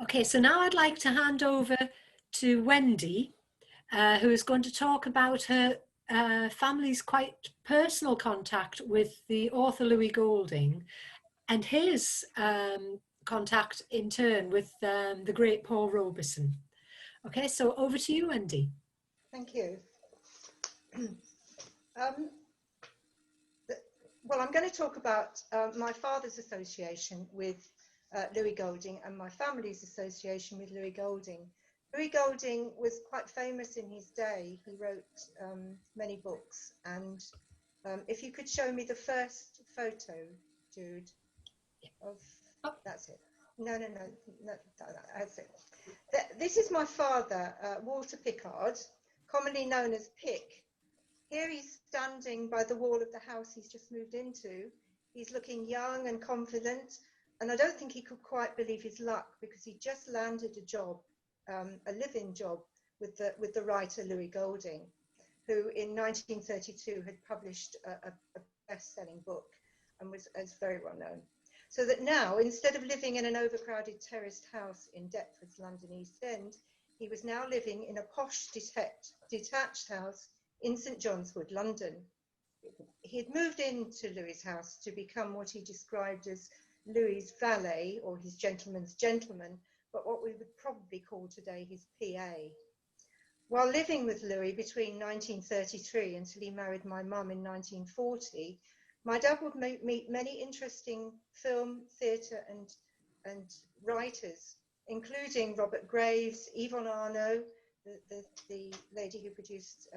Okay, so now I'd like to hand over to Wendy, who is going to talk about her family's quite personal contact with the author Louis Golding and his contact in turn with the great Paul Robeson. Okay, so over to you, Wendy. Thank you. um, well, I'm going to talk about my father's association with Louis Golding and my family's association with Louis Golding. Louis Golding was quite famous in his day. He wrote many books, and if you could show me the first photo, Jude, of that's it. No, that's it. This is my father, Walter Pickard, commonly known as Pick. Here he's standing by the wall of the house he's just moved into. He's looking young and confident, and I don't think he could quite believe his luck because he just landed a job, a live-in job with the writer Louis Golding, who in 1932 had published a best-selling book and was very well known. So that now, instead of living in an overcrowded terraced house in Deptford's London East End, he was now living in a posh detached house in St John's Wood, London. He had moved into Louis's house to become what he described as Louis's valet, or his gentleman's gentleman, but what we would probably call today his PA. While living with Louis between 1933 until he married my mum in 1940, my dad would meet many interesting film, theatre and writers, including Robert Graves, Yvonne Arnaud, the lady who produced,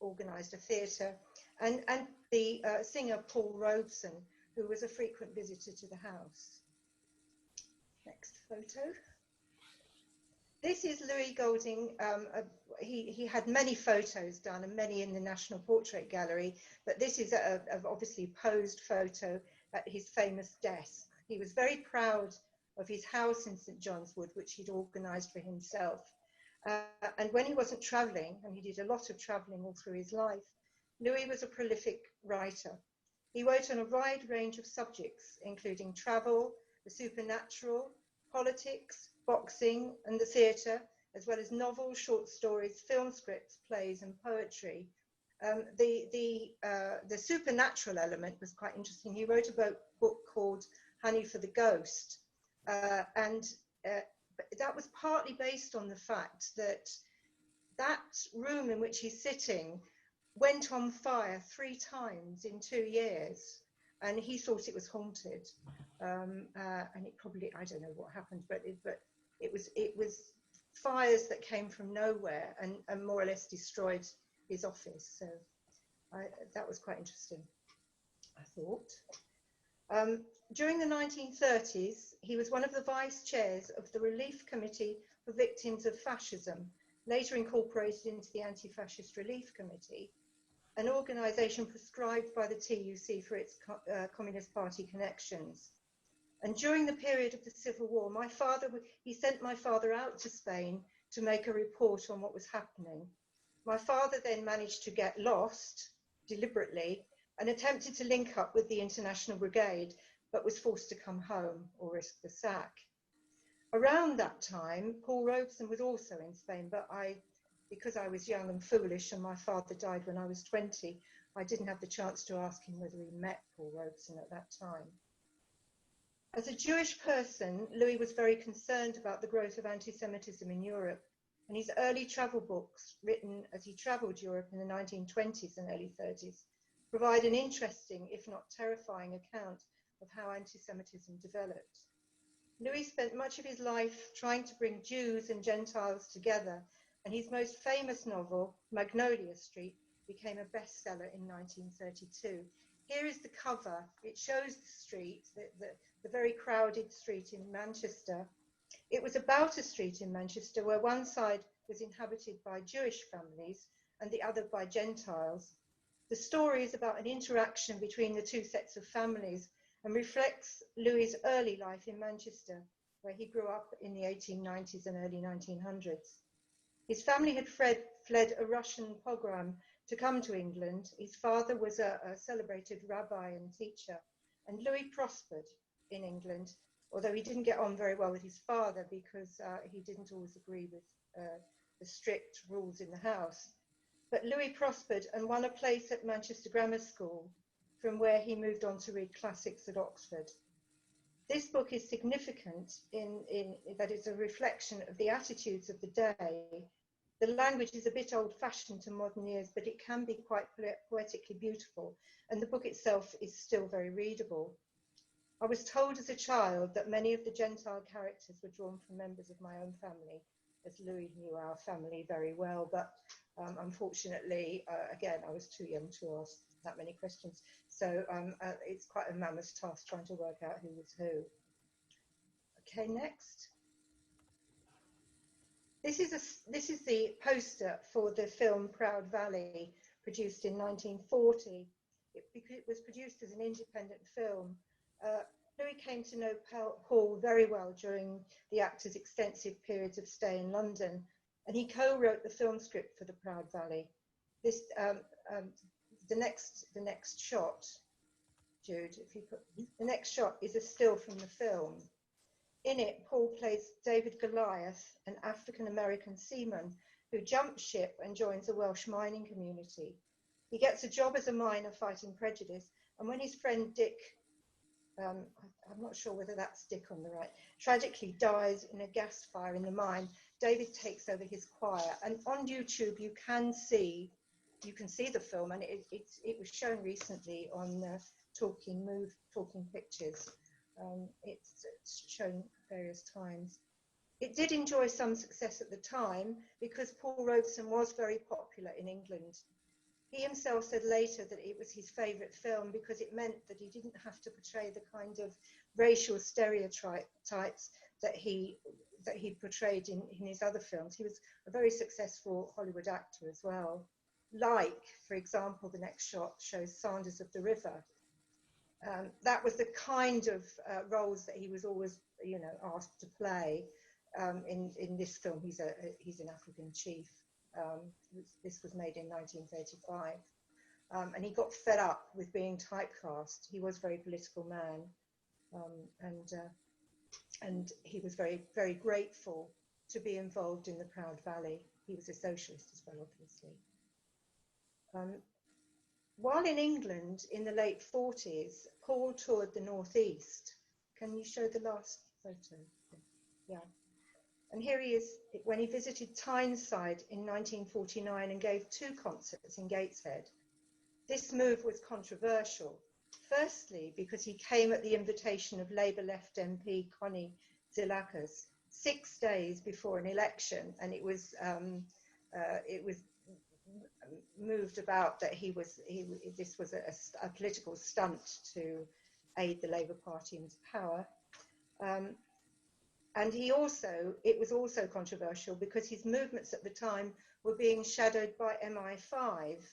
organised a theatre, and the singer Paul Robeson, who was a frequent visitor to the house. Next photo. This is Louis Golding. He had many photos done and many in the National Portrait Gallery, but this is a obviously posed photo at his famous desk. He was very proud of his house in St John's Wood, which he'd organised for himself. And when he wasn't travelling, and he did a lot of travelling all through his life, Louis was a prolific writer. He wrote on a wide range of subjects, including travel, the supernatural, politics, boxing and the theatre, as well as novels, short stories, film scripts, plays and poetry. The supernatural element was quite interesting. He wrote a book called Honey for the Ghost, and that was partly based on the fact that that room in which he's sitting went on fire 3 times in 2 years, and he thought it was haunted. And it probably, I don't know what happened, but it was fires that came from nowhere and more or less destroyed his office. So that was quite interesting, I thought. During the 1930s, he was one of the vice chairs of the Relief Committee for Victims of Fascism, later incorporated into the Anti-Fascist Relief Committee, an organisation prescribed by the TUC for its Communist Party connections. And during the period of the Civil War, he sent my father out to Spain to make a report on what was happening. My father then managed to get lost deliberately and attempted to link up with the International Brigade, but was forced to come home or risk the sack. Around that time, Paul Robeson was also in Spain, but because I was young and foolish and my father died when I was 20, I didn't have the chance to ask him whether he met Paul Robeson at that time. As a Jewish person, Louis was very concerned about the growth of anti-Semitism in Europe, and his early travel books, written as he travelled Europe in the 1920s and early 30s, provide an interesting, if not terrifying, account of how anti-Semitism developed. Louis spent much of his life trying to bring Jews and Gentiles together, and his most famous novel, Magnolia Street, became a bestseller in 1932. Here is the cover. It shows the street, the very crowded street in Manchester. It was about a street in Manchester where one side was inhabited by Jewish families and the other by Gentiles. The story is about an interaction between the two sets of families and reflects Louis's early life in Manchester, where he grew up in the 1890s and early 1900s. His family had fled a Russian pogrom to come to England. His father was a celebrated rabbi and teacher, and Louis prospered in England although he didn't get on very well with his father because he didn't always agree with the strict rules in the house. But Louis prospered and won a place at Manchester Grammar School, from where he moved on to read classics at Oxford. This book is significant in that it's a reflection of the attitudes of the day. The language is a bit old-fashioned to modern ears, but it can be quite poetically beautiful, and the book itself is still very readable. I was told as a child that many of the Gentile characters were drawn from members of my own family, as Louis knew our family very well, but unfortunately, again, I was too young to ask that many questions. So it's quite a mammoth task trying to work out who was who. Okay, next. This is the poster for the film Proud Valley, produced in 1940. It was produced as an independent film. Louis came to know Paul very well during the actor's extensive periods of stay in London, and he co-wrote the film script for the Proud Valley. This, the next shot, Jude, if you put, the next shot is a still from the film. In it, Paul plays David Goliath, an African-American seaman who jumps ship and joins a Welsh mining community. He gets a job as a miner fighting prejudice, and when his friend Dick, I'm not sure whether that's Dick on the right, tragically dies in a gas fire in the mine, David takes over his choir. And on YouTube, you can see the film, and it was shown recently on Talking Pictures. It's shown various times. It did enjoy some success at the time because Paul Robeson was very popular in England. He himself said later that it was his favourite film because it meant that he didn't have to portray the kind of racial stereotypes that he portrayed in his other films. He was a very successful Hollywood actor as well. Like, for example, the next shot shows Sanders of the River. That was the kind of roles that he was always, asked to play. In this film, he's an African chief. This was made in 1935, and he got fed up with being typecast. He was a very political man, and he was very, very grateful to be involved in the Proud Valley. He was a socialist as well, obviously. While in England in the late 40s, Paul toured the Northeast. Can you show the last photo? Yeah. And here he is when he visited Tyneside in 1949 and gave 2 concerts in Gateshead. This move was controversial. Firstly, because he came at the invitation of Labour left MP Connie Zillakos 6 days before an election, and it was moved about that this was a political stunt to aid the Labour Party into power. And it was also controversial because his movements at the time were being shadowed by MI5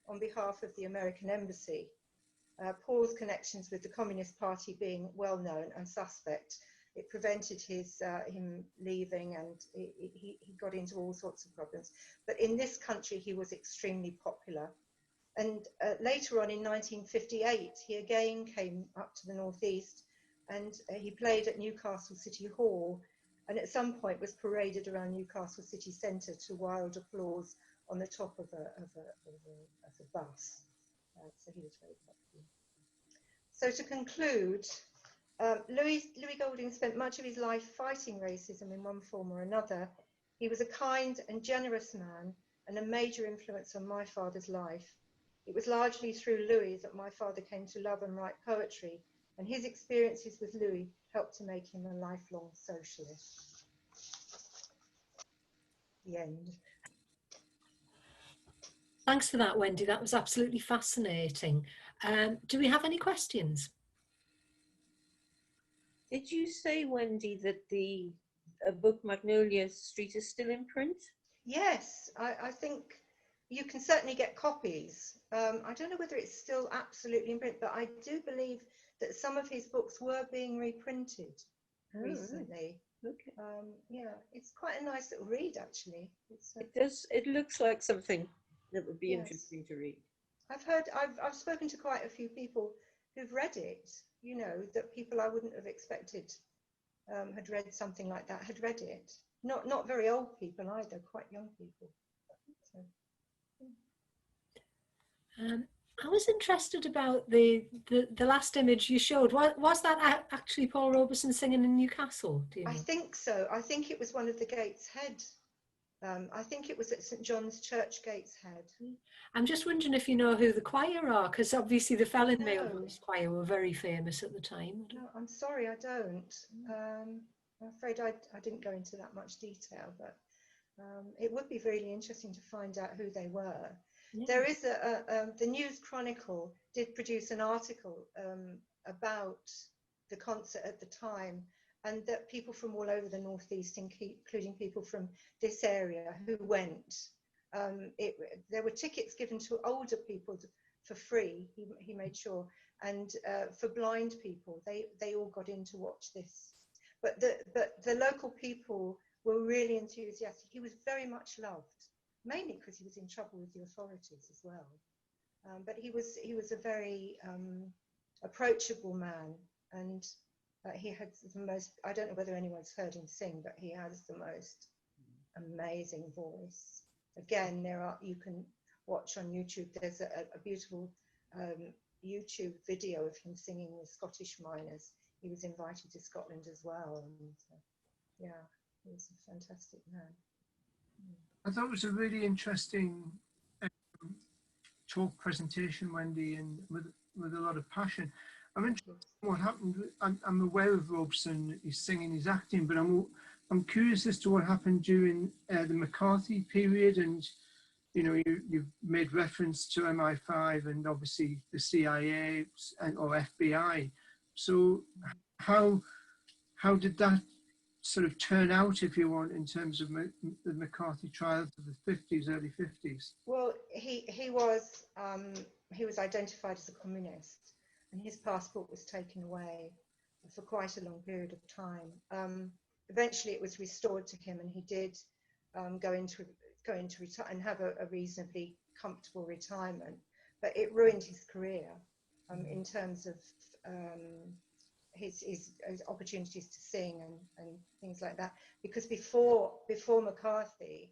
on behalf of the American embassy. Paul's connections with the Communist Party being well known and suspect, it prevented him leaving, and he got into all sorts of problems. But in this country, he was extremely popular. And later on in 1958, he again came up to the Northeast, and he played at Newcastle City Hall, and at some point was paraded around Newcastle City Centre to wild applause on the top of a bus. So he was very popular. So to conclude, Louis Golding spent much of his life fighting racism in one form or another. He was a kind and generous man and a major influence on my father's life. It was largely through Louis that my father came to love and write poetry, and his experiences with Louis helped to make him a lifelong socialist. The end. Thanks for that, Wendy. That was absolutely fascinating. Do we have any questions? Did you say, Wendy, that the book Magnolia Street is still in print? Yes, I think you can certainly get copies. I don't know whether it's still absolutely in print, but I do believe that some of his books were being reprinted recently. Right. Okay. Yeah, it's quite a nice little read, actually. It does. It looks like something that would be interesting to read. I've spoken to quite a few people who've read it. That people I wouldn't have expected had read something like that, had read it. Not very old people either, quite young people. So, I was interested about the last image you showed. Was that actually Paul Robeson singing in Newcastle? Do you know? I think so. I think it was one of the Gateshead. I think it was at St John's Church, Gateshead. I'm just wondering if you know who the choir are, because obviously the Felon No. Male Voice Choir were very famous at the time. No, I'm sorry, I don't. I'm afraid I didn't go into that much detail, but it would be really interesting to find out who they were. Yeah. There is the News Chronicle did produce an article about the concert at the time, and that people from all over the Northeast, including people from this area who went. There were tickets given to older people for free, he made sure, and for blind people, they all got in to watch this. But the local people were really enthusiastic. He was very much loved, mainly because he was in trouble with the authorities as well. But he was a very approachable man, and he had the most, I don't know whether anyone's heard him sing, but he has the most amazing voice. Again, you can watch on YouTube, there's a beautiful YouTube video of him singing with Scottish miners. He was invited to Scotland as well. And yeah, he was a fantastic man. I thought it was a really interesting talk presentation, Wendy, and with a lot of passion. I'm interested in what happened. I'm aware of Robeson, his singing, his acting, but I'm curious as to what happened during the McCarthy period. And you know, you've made reference to MI5 and obviously the CIA or FBI. So how did that sort of turn out, if you want, in terms of the McCarthy trials of the 50s, early 50s? Well, he was identified as a communist, and his passport was taken away for quite a long period of time. Eventually, it was restored to him, and he did go into retire and have a reasonably comfortable retirement. But it ruined his career in terms of his opportunities to sing and things like that. Because before McCarthy,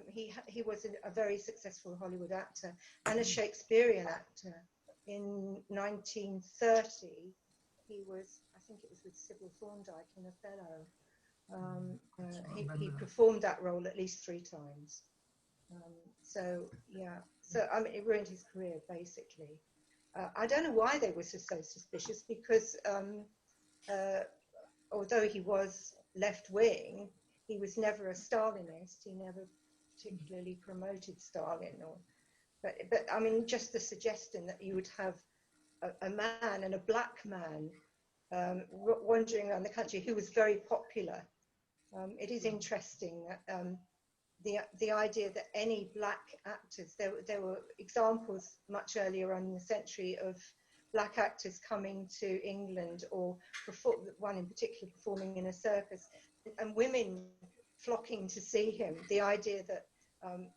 he was a very successful Hollywood actor and a Shakespearean actor. In 1930, he was, I think it was with Sybil Thorndike in Othello. He performed that role at least 3 times. So yeah, so I mean, it ruined his career basically. I don't know why they were so suspicious, because although he was left-wing, he was never a Stalinist. He never particularly promoted Stalin, but I mean, just the suggestion that you would have a man, and a black man, wandering around the country who was very popular. It is interesting that the idea that any black actors, there were examples much earlier on in the century of black actors coming to England, or one in particular performing in a circus, and women flocking to see him. The idea that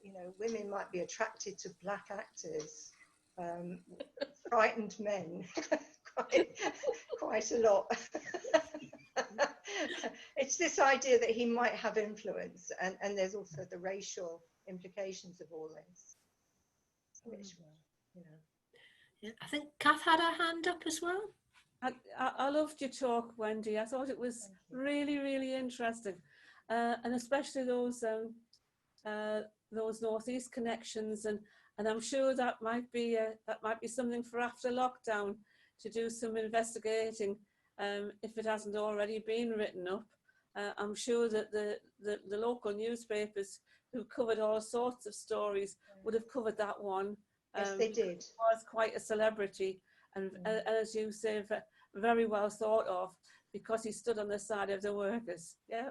you know, women might be attracted to black actors frightened men quite a lot. It's this idea that he might have influence, and there's also the racial implications of all this, which, you know. Yeah, I think Kath had her hand up as well. I loved your talk, Wendy. I thought it was really, really interesting, and especially those Northeast connections, and I'm sure that might be something for after lockdown, to do some investigating, if it hasn't already been written up. I'm sure that the local newspapers who covered all sorts of stories would have covered that one. Yes, they did. It was quite a celebrity, and as you say, very well thought of, because he stood on the side of the workers. Yeah.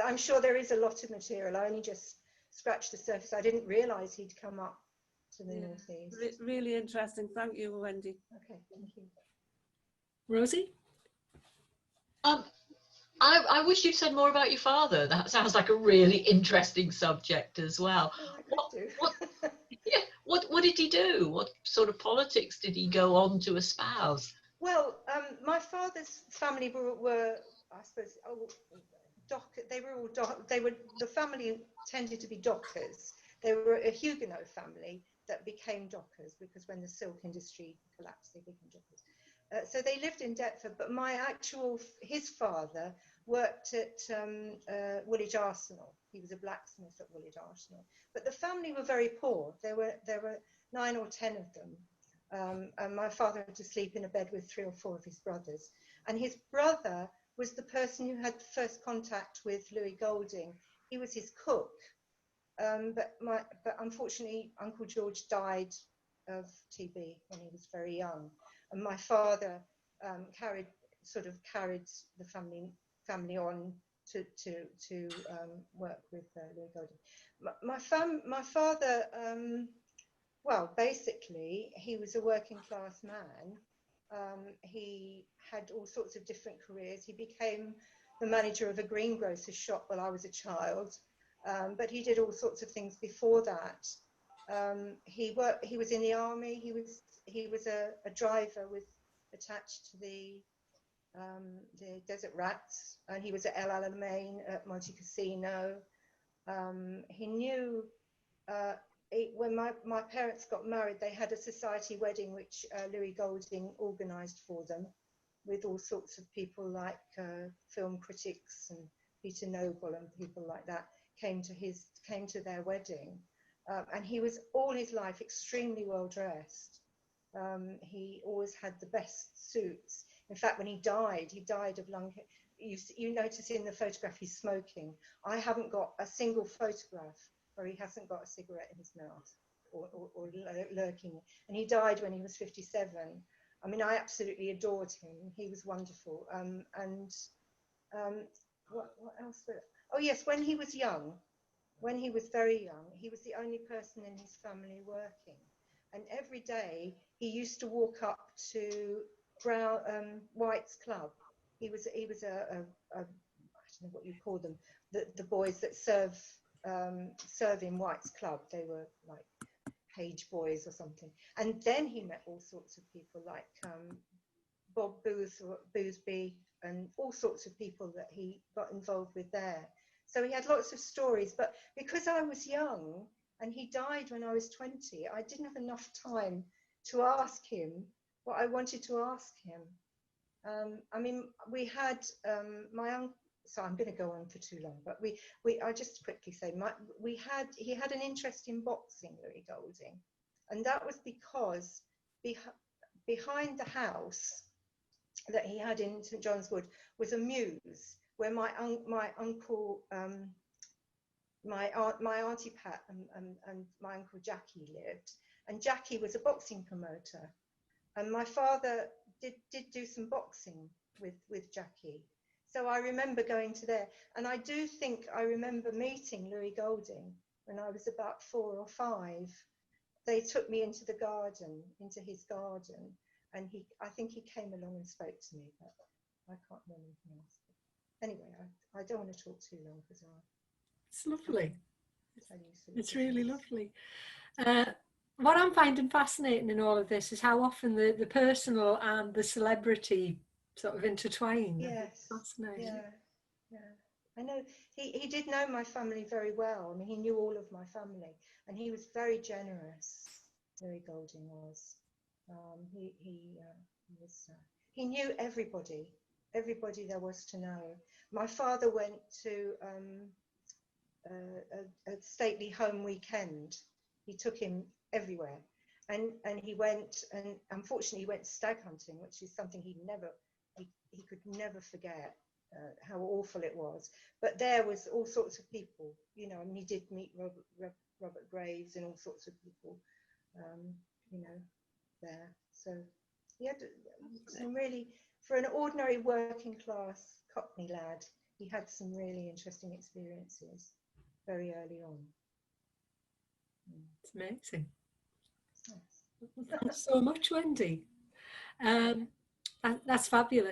I'm sure there is a lot of material. I only just scratched the surface. I didn't realise he'd come up to the Northeast. Really interesting. Thank you, Wendy. Okay, thank you. Rosie? I wish you'd said more about your father. That sounds like a really interesting subject as well. What did he do? What sort of politics did he go on to espouse? Well, my father's family were I suppose, they were all the family tended to be dockers. They were a Huguenot family that became dockers because when the silk industry collapsed, they became dockers. So they lived in Deptford, but his father worked at Woolwich Arsenal. He was a blacksmith at Woolwich Arsenal. But the family were very poor. There were 9 or 10 of them. And my father had to sleep in a bed with 3 or 4 of his brothers. And his brother was the person who had first contact with Louis Golding. He was his cook. But unfortunately, Uncle George died of TB when he was very young. And my father carried the family on to work with Louis Golding. My father, well, basically, he was a working class man. He had all sorts of different careers. He became the manager of a greengrocer's shop while I was a child, but he did all sorts of things before that. He was in the army. He was a driver attached to the Desert Rats, and he was at El Alamein at Monte Cassino. He knew. When my parents got married, they had a society wedding which Louis Golding organised for them, with all sorts of people like film critics and Peter Noble and people like that came to their wedding, and he was all his life extremely well dressed. He always had the best suits. In fact, when he died of lung. You notice in the photograph he's smoking. I haven't got a single photograph where he hasn't got a cigarette in his mouth or lurking. And he died when he was 57. I mean, I absolutely adored him. He was wonderful. What else? Oh yes, when he was very young, he was the only person in his family working. And every day he used to walk up to White's Club. He was a I don't know what you call them, the boys that serve in White's Club. They were like page boys or something. And then he met all sorts of people like Bob Boothby and all sorts of people that he got involved with there. So he had lots of stories, but because I was young and he died when I was 20, I didn't have enough time to ask him what I wanted to ask him. I mean, we had my uncle. So I'm going to go on for too long, but I just quickly say he had an interest in boxing, Louis Golding, and that was because behind the house that he had in St John's Wood was a mews where my uncle, my auntie Pat and my uncle Jackie lived, and Jackie was a boxing promoter, and my father did do some boxing with Jackie. So I remember going to there, and I do think I remember meeting Louis Golding when I was about 4 or 5. They took me into the garden, into his garden, and I think he came along and spoke to me, but I can't remember anything else. Anyway, I don't want to talk too long because it's lovely. It's things. really lovely. What I'm finding fascinating in all of this is how often the personal and the celebrity sort of intertwine. Yes. Fascinating. Yeah. I know he did know my family very well. I mean, he knew all of my family, and he was very generous. Louis Golding was. He knew everybody there was to know. My father went to a stately home weekend. He took him everywhere, and he went, and unfortunately he went stag hunting, which is something he could never forget. How awful it was. But there was all sorts of people, you know. I mean, he did meet Robert Graves and all sorts of people, you know, there. So he had some really, for an ordinary working class Cockney lad, he had some really interesting experiences very early on. It's amazing. Yes. Thanks so much, Wendy. That's fabulous.